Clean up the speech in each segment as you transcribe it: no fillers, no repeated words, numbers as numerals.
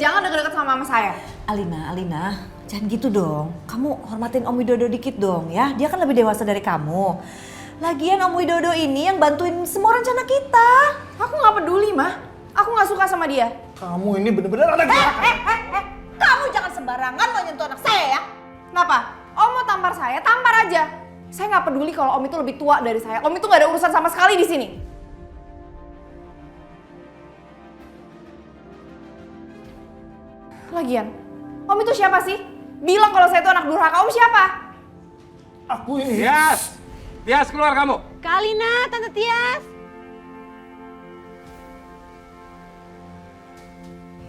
jangan deket-deket sama mama saya. Alina, jangan gitu dong. Kamu hormatin Om Widodo dikit dong ya. Dia kan lebih dewasa dari kamu. Lagian Om Widodo ini yang bantuin semua rencana kita. Aku gak peduli, Mah. Aku gak suka sama dia. Kamu ini bener-bener anak durhaka. Kamu jangan sembarangan lo nyentuh anak saya ya. Kenapa? Om mau tampar saya, tampar aja. Saya gak peduli kalau Om itu lebih tua dari saya. Om itu gak ada urusan sama sekali di sini. Lagian, Om itu siapa sih? Bilang kalau saya itu anak durhaka. Om siapa? Aku ini. Tias keluar kamu. Kalina, Tante Tias.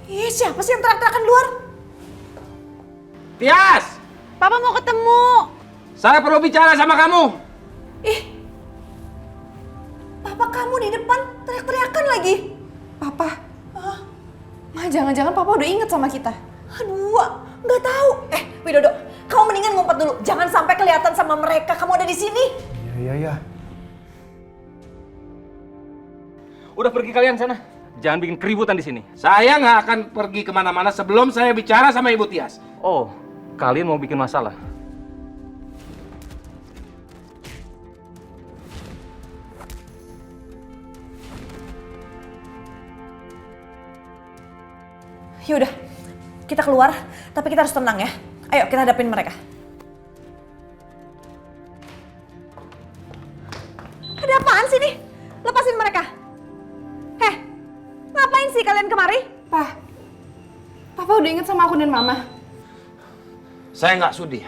Ih, siapa sih yang teriak-teriakan luar? Tias! Papa mau ketemu. Saya perlu bicara sama kamu. Ih, papa kamu di depan teriak-teriakan lagi. Papa. Mah, jangan-jangan Papa udah inget sama kita. Aduh, nggak tahu. Widodo, kamu mendingan ngumpet dulu. Jangan sampai kelihatan sama mereka kamu ada di sini. Iya. Udah pergi kalian sana. Jangan bikin keributan di sini. Saya nggak akan pergi kemana-mana sebelum saya bicara sama Ibu Tias. Oh, kalian mau bikin masalah? Yaudah, kita keluar. Tapi kita harus tenang ya. Ayo, kita hadapin mereka. Ada apaan sih nih? Lepasin mereka. Ngapain sih kalian kemari? Papa udah inget sama aku dan Mama. Saya nggak sudi.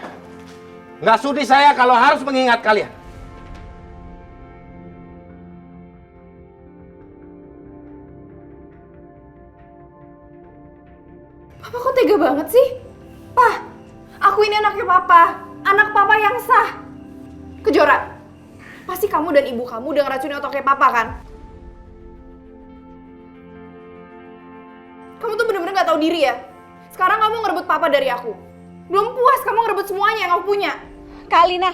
Nggak sudi saya kalau harus mengingat kalian. Papa kok tega banget sih? Aku ini anaknya Papa. Anak Papa yang sah. Kejora, pasti kamu dan ibu kamu udah ngeracunin otaknya Papa kan? Kamu tuh bener-bener gak tahu diri ya? Sekarang kamu ngerebut Papa dari aku. Belum puas kamu ngerebut semuanya yang aku punya. Kalina,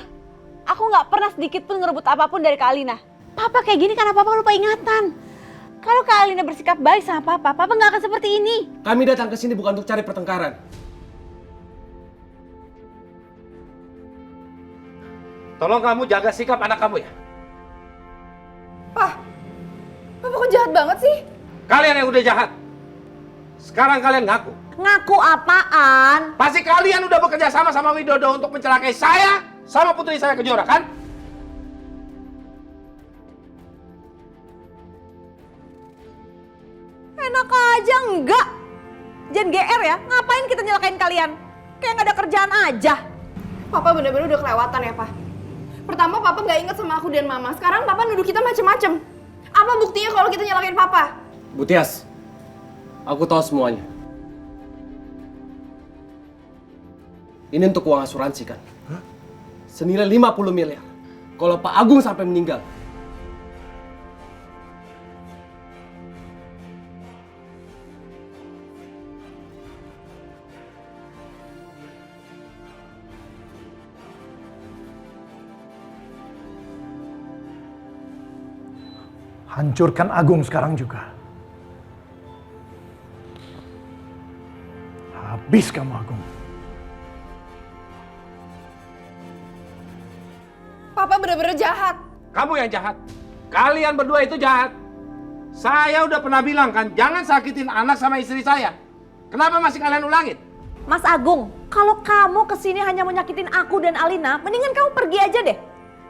aku nggak pernah sedikit pun ngerebut apapun dari Kalina. Papa kayak gini karena Papa lupa ingatan. Kalau Kalina bersikap baik sama Papa, Papa nggak akan seperti ini. Kami datang ke sini bukan untuk cari pertengkaran. Tolong kamu jaga sikap anak kamu ya. Papa kok jahat banget sih? Kalian yang udah jahat. Sekarang kalian ngaku. Ngaku apaan? Pasti kalian udah bekerja sama Widodo untuk mencelakai saya sama putri saya Kejora, kan? Enak aja enggak. Jangan GR ya. Ngapain kita nyelakain kalian? Kayak nggak ada kerjaan aja. Papa bener-bener udah kelewatan ya, Pak. Pertama Papa gak inget sama aku dan Mama. Sekarang Papa nuduh kita macem-macem. Apa buktinya kalau kita nyelakain Papa? Bu Tias, aku tahu semuanya. Ini untuk uang asuransi kan? Senilai 50 miliar. Kalau Pak Agung sampai meninggal. Hancurkan Agung sekarang juga. Habis kamu Agung. Papa bener-bener jahat. Kamu yang jahat. Kalian berdua itu jahat. Saya udah pernah bilang kan, jangan sakitin anak sama istri saya. Kenapa masih kalian ulangin? Mas Agung, kalau kamu kesini hanya mau nyakitin aku dan Alina, mendingan kamu pergi aja deh.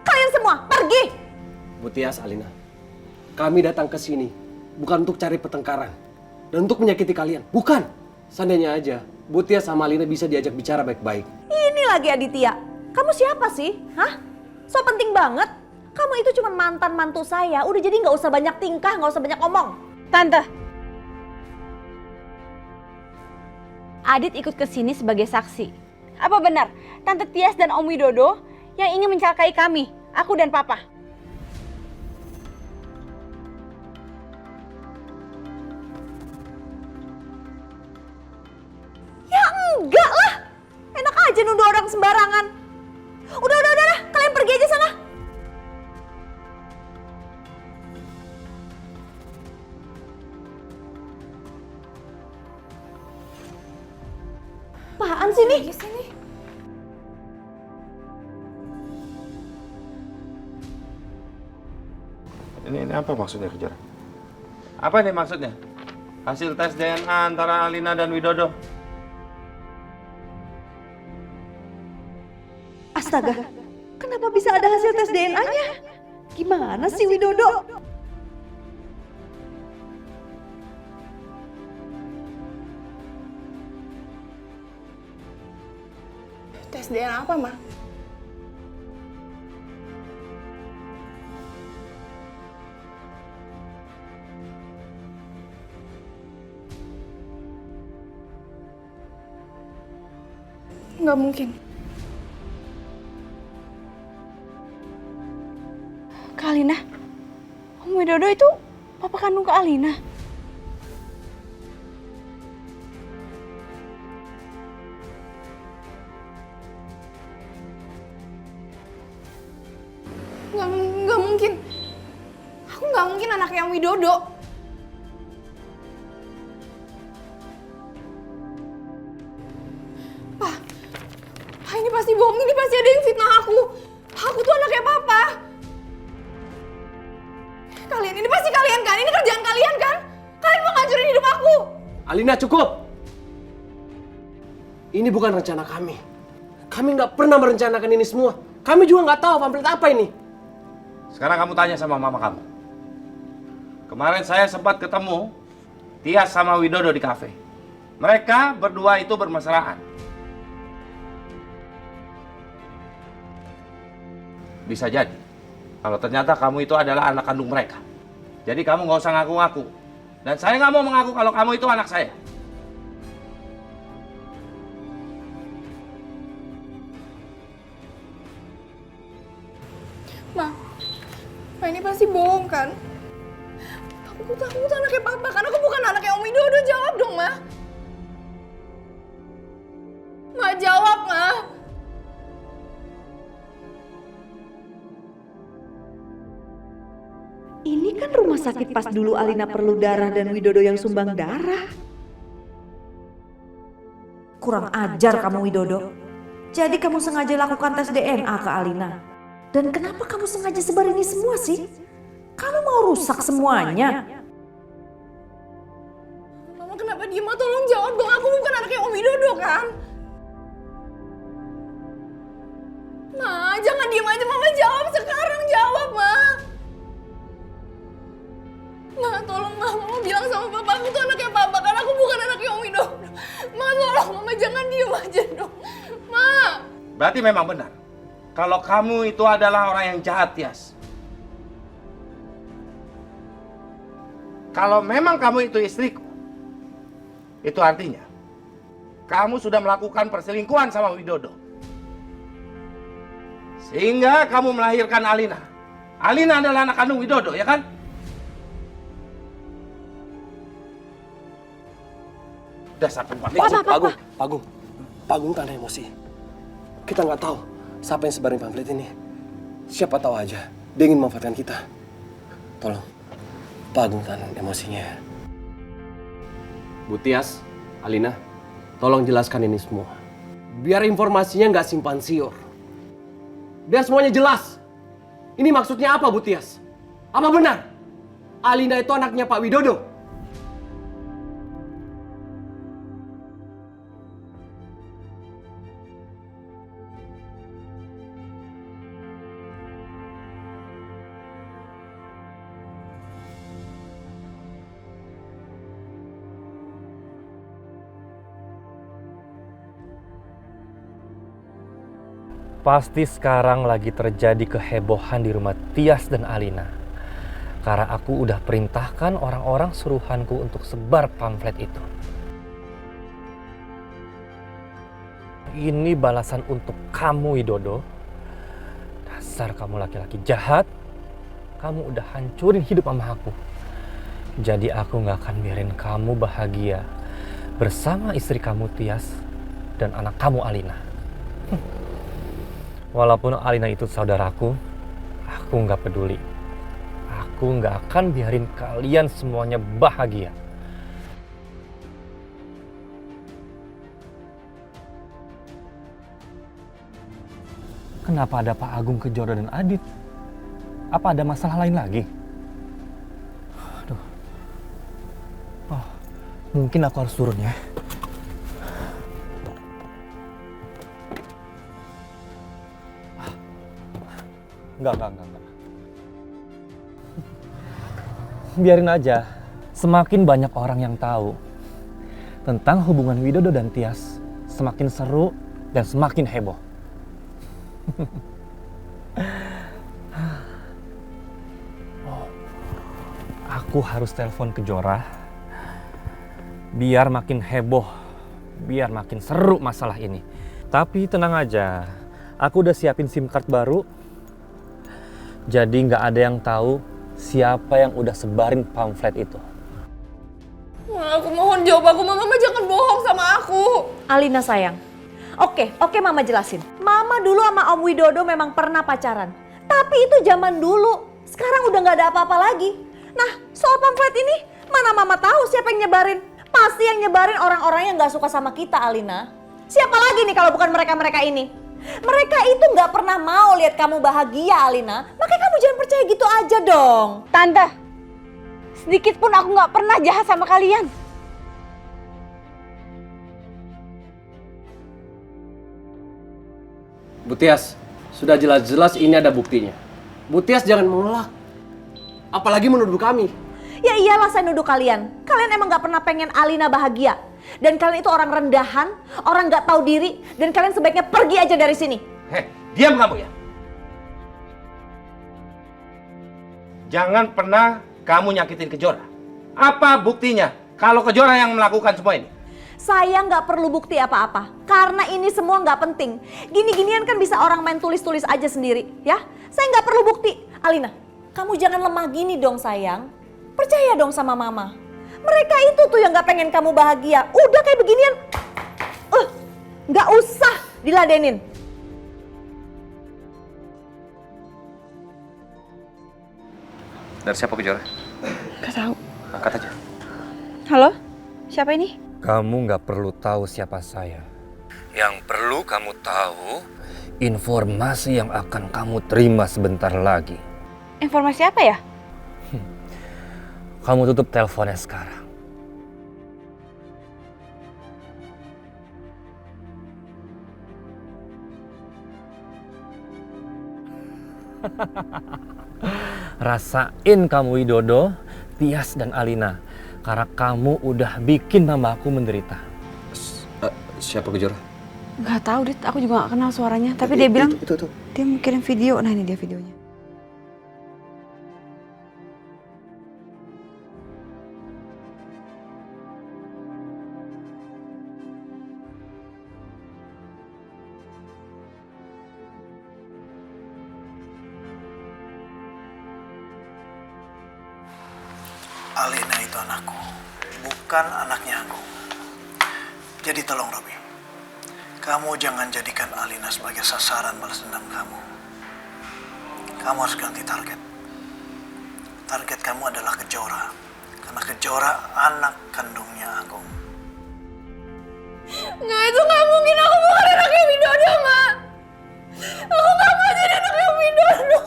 Kalian semua, pergi! Bu Tias, Alina, kami datang ke sini bukan untuk cari pertengkaran dan untuk menyakiti kalian. Bukan. Seandainya aja, Bu Tias sama Alina bisa diajak bicara baik-baik. Ini lagi Aditya. Kamu siapa sih? Hah? So penting banget. Kamu itu cuma mantan mantu saya. Udah jadi nggak usah banyak tingkah, nggak usah banyak ngomong. Tante, Adit ikut ke sini sebagai saksi. Apa benar Tante Tias dan Om Widodo yang ingin mencelakai kami, aku dan Papa? Ya enggak lah. Enak aja nuduh orang sembarangan. Udah, kalian pergi aja sana. sini. Di sini. Ini apa maksudnya, Kejora? Apa ini maksudnya? Hasil tes DNA antara Alina dan Widodo. Astaga, kenapa bisa ada hasil tes DNA-nya? Gimana sih Widodo? Tes DNA apa, Ma? Nggak mungkin. Kak Alina, Om Widodo itu papa kandung Kak Alina. Nggak mungkin. Aku nggak mungkin anaknya yang Widodo. Pak, ini pasti bohong. Ini pasti ada yang fitnah aku. Aku tuh anaknya Papa. Kalian, ini pasti kalian kan? Ini kerjaan kalian kan? Kalian mau ngancurin hidup aku. Alina, cukup! Ini bukan rencana kami. Kami nggak pernah merencanakan ini semua. Kami juga nggak tahu pamflet apa ini. Sekarang kamu tanya sama mama kamu. Kemarin saya sempat ketemu Tias sama Widodo di kafe. Mereka berdua itu bermesraan. Bisa jadi kalau ternyata kamu itu adalah anak kandung mereka. Jadi kamu nggak usah ngaku-ngaku. Dan saya nggak mau mengaku kalau kamu itu anak saya. Ma, ini pasti bohong kan? Aku tuh anaknya Papa kan? Aku bukan anaknya Om Widodo. Jawab dong, Ma. Ma, jawab, Ma. Ini kan rumah sakit pas dulu Alina perlu darah dan Widodo yang sumbang darah. Kurang ajar kamu Widodo. Jadi kamu sengaja lakukan tes DNA ke Alina. Dan kenapa kamu sengaja sebar ini semua sih? Kamu mau rusak semuanya. Mama kenapa diem? Ma, tolong jawab dong. Aku bukan anaknya Om Widodo kan? Ma, jangan diem aja. Mama jawab sekarang. Jawab, Ma. Ma, tolong Ma. Mama bilang sama Papa, aku tuh anaknya Papa kan? Aku bukan anaknya Om Widodo. Ma, tolong. Mama jangan diem aja dong. Ma. Berarti memang benar. Kalau kamu itu adalah orang yang jahat, Tias. Kalau memang kamu itu istriku, itu artinya kamu sudah melakukan perselingkuhan sama Widodo. Sehingga kamu melahirkan Alina. Alina adalah anak kandung Widodo, ya kan? Dasar perempuan. Pagung kan emosi. Kita nggak tahu siapa yang sebarin pamflet ini. Siapa tahu aja dia ingin memanfaatkan kita. Tolong, Pagung tahan emosinya. Bu Tias, Alina, tolong jelaskan ini semua. Biar informasinya nggak simpan siur. Biar semuanya jelas. Ini maksudnya apa, Bu Tias? Apa benar Alina itu anaknya Pak Widodo? Pasti sekarang lagi terjadi kehebohan di rumah Tias dan Alina. Karena aku udah perintahkan orang-orang suruhanku untuk sebar pamflet itu. Ini balasan untuk kamu, Widodo. Dasar kamu laki-laki jahat. Kamu udah hancurin hidup mama aku. Jadi aku gak akan biarin kamu bahagia bersama istri kamu Tias dan anak kamu Alina. Walaupun Alina itu saudaraku, aku nggak peduli. Aku nggak akan biarin kalian semuanya bahagia. Kenapa ada Pak Agung Kejora dan Adit? Apa ada masalah lain lagi? Aduh. Oh, mungkin aku harus turun ya. Enggak. Biarin aja. Semakin banyak orang yang tahu tentang hubungan Widodo dan Tias, semakin seru dan semakin heboh. Oh, aku harus telepon Kejora biar makin heboh, biar makin seru masalah ini. Tapi tenang aja, aku udah siapin SIM card baru. Jadi nggak ada yang tahu siapa yang udah sebarin pamflet itu. Ma, aku mohon jawab aku. Mama jangan bohong sama aku. Alina sayang. Oke, Mama jelasin. Mama dulu sama Om Widodo memang pernah pacaran. Tapi itu zaman dulu. Sekarang udah nggak ada apa-apa lagi. Nah, soal pamflet ini, mana Mama tahu siapa yang nyebarin? Pasti yang nyebarin orang-orang yang nggak suka sama kita, Alina. Siapa lagi nih kalau bukan mereka-mereka ini? Mereka itu nggak pernah mau lihat kamu bahagia, Alina. Makanya kamu jangan percaya gitu aja dong. Tante, sedikit pun aku nggak pernah jahat sama kalian. Bu Tias, sudah jelas-jelas ini ada buktinya. Bu Tias jangan menolak. Apalagi menuduh kami. Ya iyalah saya nuduh kalian. Kalian emang gak pernah pengen Alina bahagia. Dan kalian itu orang rendahan, orang gak tahu diri. Dan kalian sebaiknya pergi aja dari sini. Heh, diam kamu ya. Jangan pernah kamu nyakitin Kejora. Apa buktinya kalau Kejora yang melakukan semua ini? Saya gak perlu bukti apa-apa. Karena ini semua gak penting. Gini-ginian kan bisa orang main tulis-tulis aja sendiri. Ya, saya gak perlu bukti. Alina, kamu jangan lemah gini dong sayang. Percaya dong sama Mama. Mereka itu tuh yang gak pengen kamu bahagia. Udah kayak beginian, gak usah diladenin. Dari siapa Kejora? Gak tahu. Angkat aja. Halo? Siapa ini? Kamu nggak perlu tahu siapa saya. Yang perlu kamu tahu informasi yang akan kamu terima sebentar lagi. Informasi apa ya? Kamu tutup teleponnya sekarang. Rasain kamu Widodo, Tias dan Alina. Karena kamu udah bikin mamaku menderita. Siapa Kejora? Gak tahu, Dit. Aku juga gak kenal suaranya. Tapi dia bilang dia mau kirim video. Nah, ini dia videonya. Alina itu anakku, bukan anaknya aku. Jadi tolong Robi, kamu jangan jadikan Alina sebagai sasaran balas dendam kamu. Kamu harus ganti target. Target kamu adalah Kejora, karena Kejora anak kandungnya Agung. Nggak, itu nggak mungkin. Aku bukan anaknya Widodo, Ma. Aku nggak mau jadi anaknya Widodo.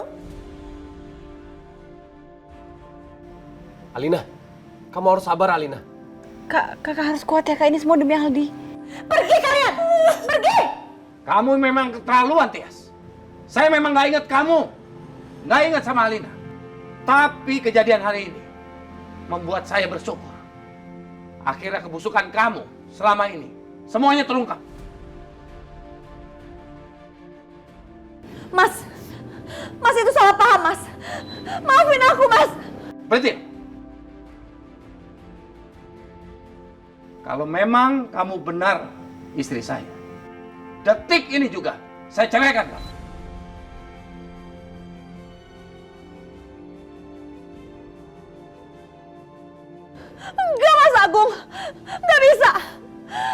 Alina, kamu harus sabar Alina. Kakak harus kuat ya, Kak. Ini semua demi Aldi. Pergi kalian! Pergi! Kamu memang keterlaluan, Tias. Saya memang nggak ingat kamu. Nggak ingat sama Alina. Tapi kejadian hari ini membuat saya bersyukur. Akhirnya kebusukan kamu selama ini semuanya terungkap. Mas itu salah paham, Mas. Maafin aku, Mas. Berhenti. Kalau memang kamu benar istri saya, detik ini juga saya ceraikan kamu. Enggak, Mas Agung. Enggak bisa.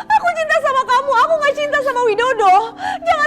Aku cinta sama kamu, aku gak cinta sama Widodo. Jangan